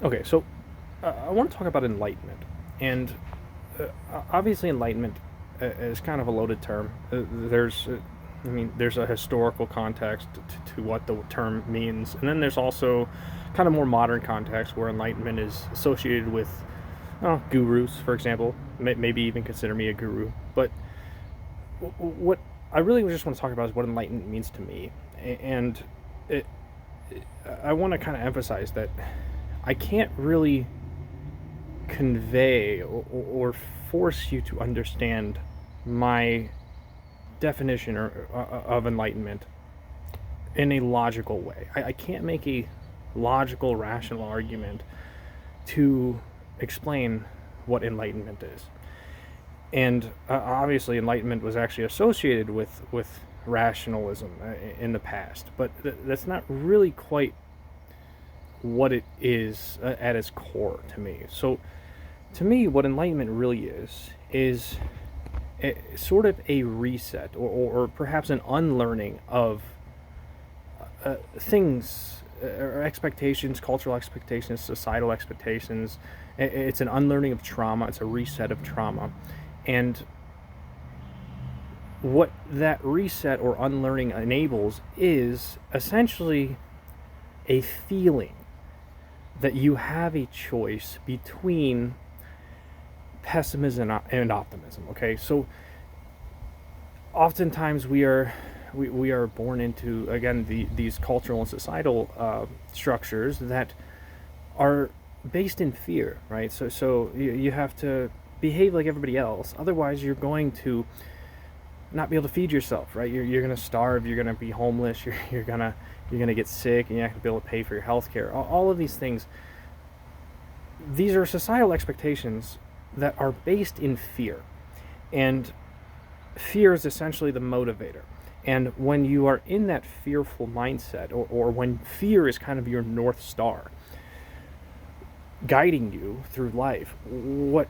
Okay, so I want to talk about enlightenment, and obviously, enlightenment is kind of a loaded term. There's a historical context to what the term means, and then there's also kind of more modern context where enlightenment is associated with gurus, for example. Maybe even consider me a guru. But what I really just want to talk about is what enlightenment means to me, and it, I want to kind of emphasize that I can't really convey or force you to understand my definition of enlightenment in a logical way. I can't make a logical, rational argument to explain what enlightenment is. And obviously, enlightenment was actually associated with rationalism in the past, but that's not really quite what it is at its core to me. So, to me, what enlightenment really is sort of a reset, or perhaps an unlearning of things, or expectations, cultural expectations, societal expectations. It's an unlearning of trauma. It's a reset of trauma, and what that reset or unlearning enables is essentially a feeling that you have a choice between pessimism and optimism. Okay, so oftentimes we are born into, again, these cultural and societal structures that are based in fear, right? So you have to behave like everybody else, otherwise you're going to not be able to feed yourself, right? You're going to starve, you're going to be homeless, you're going to get sick, and you're not going to be able to pay for your health care. All of these things, these are societal expectations that are based in fear. And fear is essentially the motivator. And when you are in that fearful mindset, or when fear is kind of your North Star guiding you through life, what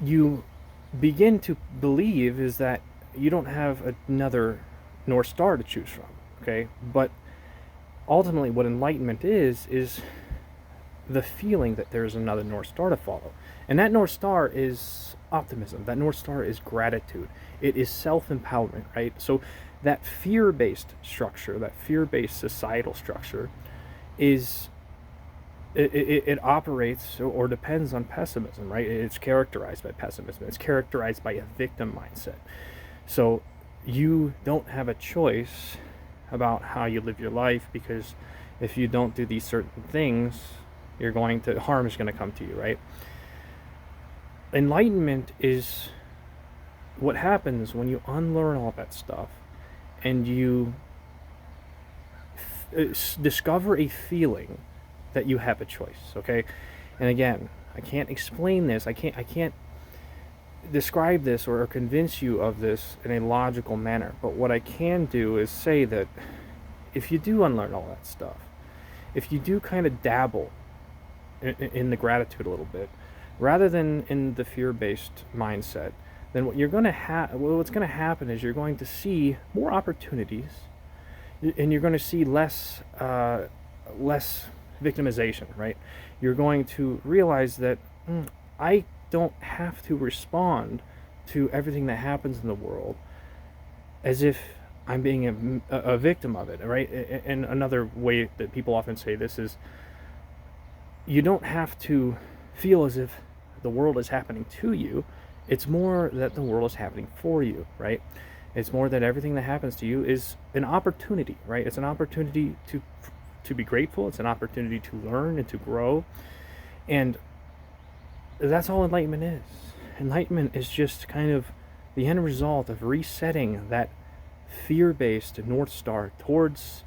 you begin to believe is that you don't have another North Star to choose from, okay? But ultimately, what enlightenment is the feeling that there's another North Star to follow. And that North Star is optimism. That North Star is gratitude. It is self-empowerment, right? So that fear-based structure, that fear-based societal structure, is it operates or depends on pessimism, right? It's characterized by pessimism. It's characterized by a victim mindset. So you don't have a choice about how you live your life, because if you don't do these certain things, harm is going to come to you, right? Enlightenment is what happens when you unlearn all that stuff and you discover a feeling that you have a choice, okay? And again, I can't explain this. I can't describe this or convince you of this in a logical manner. But what I can do is say that if you do unlearn all that stuff, if you do kind of dabble in the gratitude a little bit, rather than in the fear-based mindset, then what's going to happen is you're going to see more opportunities, and you're going to see less victimization, right? You're going to realize that I don't have to respond to everything that happens in the world as if I'm being a victim of it, right? And another way that people often say this is, you don't have to feel as if the world is happening to you. It's more that the world is happening for you, right? It's more that everything that happens to you is an opportunity, right? It's an opportunity to be grateful. It's an opportunity to learn and to grow. And that's all enlightenment is. Enlightenment is just kind of the end result of resetting that fear-based North Star towards,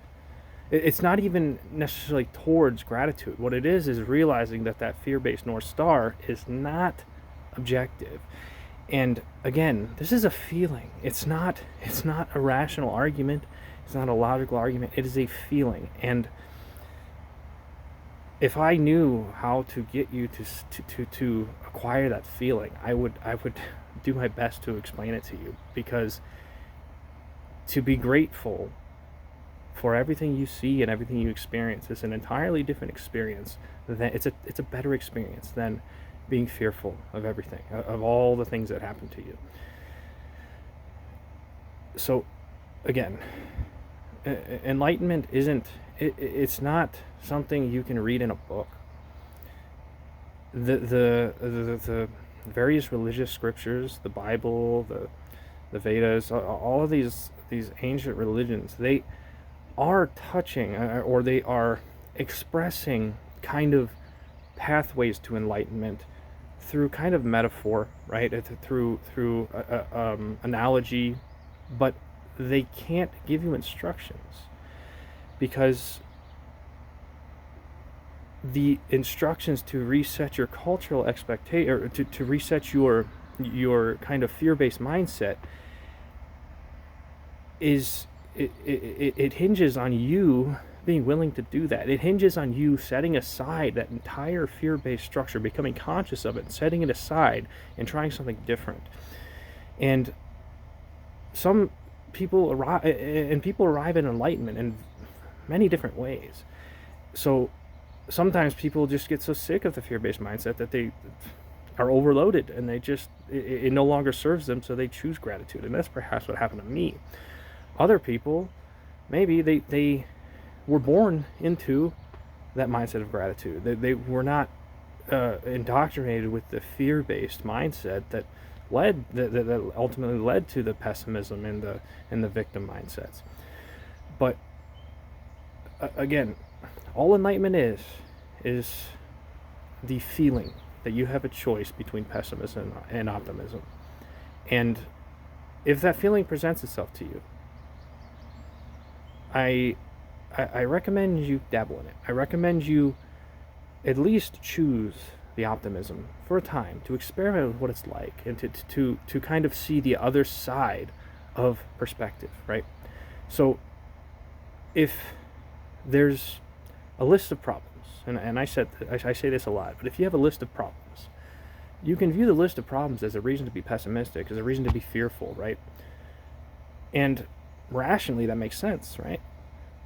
it's not even necessarily towards gratitude. What it is realizing that that fear-based North Star is not objective. And again, this is a feeling. It's not a rational argument. It's not a logical argument. It is a feeling. And if I knew how to get you to acquire that feeling, I would do my best to explain it to you, because to be grateful for everything you see and everything you experience is an entirely different experience. It's a better experience than being fearful of everything, of all the things that happen to you. So, again, enlightenment it's not something you can read in a book. The various religious scriptures, the Bible, the Vedas, all of these ancient religions, they are touching, or they are expressing kind of pathways to enlightenment through kind of metaphor, right? Through analogy, but they can't give you instructions, because the instructions to reset your cultural expectation, or to reset your kind of fear-based mindset, it hinges on you being willing to do that. It hinges on you setting aside that entire fear-based structure, becoming conscious of it, and setting it aside and trying something different. And some people arrive at enlightenment in many different ways. So sometimes people just get so sick of the fear-based mindset that they are overloaded, and it no longer serves them, so they choose gratitude. And that's perhaps what happened to me. Other people, maybe they were born into that mindset of gratitude. They were not indoctrinated with the fear-based mindset that ultimately led to the pessimism and the victim mindsets. But again, all enlightenment is the feeling that you have a choice between pessimism and optimism. And if that feeling presents itself to you, I recommend you dabble in it. I recommend you at least choose the optimism for a time, to experiment with what it's like, and to kind of see the other side of perspective, right? So if there's a list of problems, and I say this a lot, but if you have a list of problems, you can view the list of problems as a reason to be pessimistic, as a reason to be fearful, right? And rationally, that makes sense, right?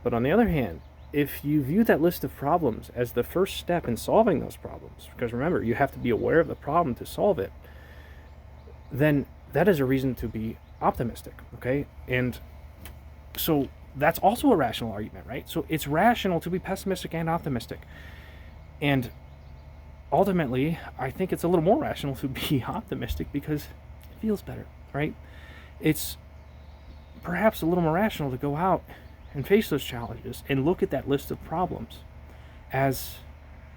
But on the other hand, if you view that list of problems as the first step in solving those problems, because remember, you have to be aware of the problem to solve it, then that is a reason to be optimistic, okay? And so that's also a rational argument, right? So it's rational to be pessimistic and optimistic. And ultimately, I think it's a little more rational to be optimistic because it feels better, right? It's perhaps a little more rational to go out and face those challenges and look at that list of problems as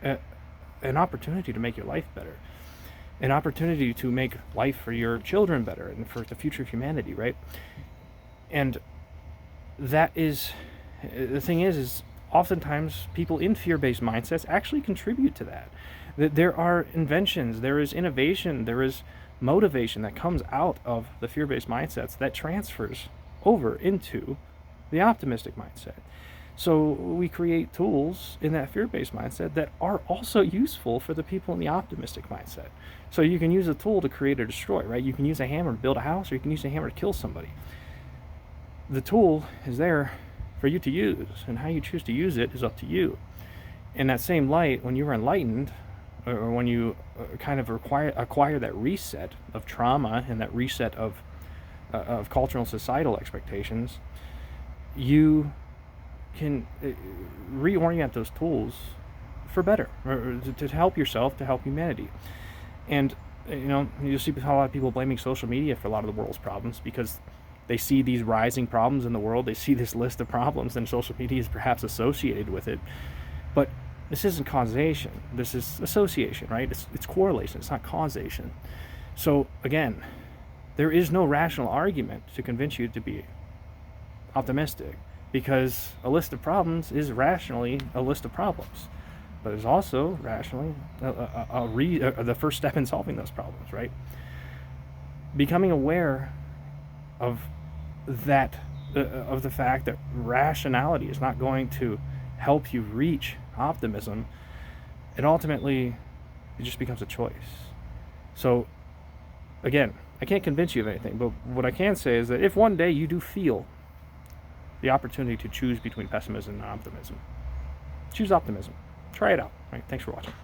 an opportunity to make your life better, an opportunity to make life for your children better and for the future of humanity, right? And that is, the thing is oftentimes people in fear-based mindsets actually contribute to that. There are inventions, there is innovation, there is motivation that comes out of the fear-based mindsets that transfers over into the optimistic mindset. So we create tools in that fear-based mindset that are also useful for the people in the optimistic mindset. So you can use a tool to create or destroy, right? You can use a hammer to build a house, or you can use a hammer to kill somebody. The tool is there for you to use, and how you choose to use it is up to you. In that same light, when you are enlightened, or when you kind of acquire that reset of trauma and that reset of cultural and societal expectations, you can reorient those tools for better, or to help yourself, to help humanity. And you'll see a lot of people blaming social media for a lot of the world's problems because they see these rising problems in the world. They see this list of problems, and social media is perhaps associated with it. But this isn't causation. This is association, right? It's correlation. It's not causation. So again, there is no rational argument to convince you to be optimistic, because a list of problems is rationally a list of problems, but it's also rationally the first step in solving those problems, right? Becoming aware of that, of the fact that rationality is not going to help you reach optimism, and ultimately it just becomes a choice. So again, I can't convince you of anything, but what I can say is that if one day you do feel the opportunity to choose between pessimism and optimism. Choose optimism. Try it out. All right, thanks for watching.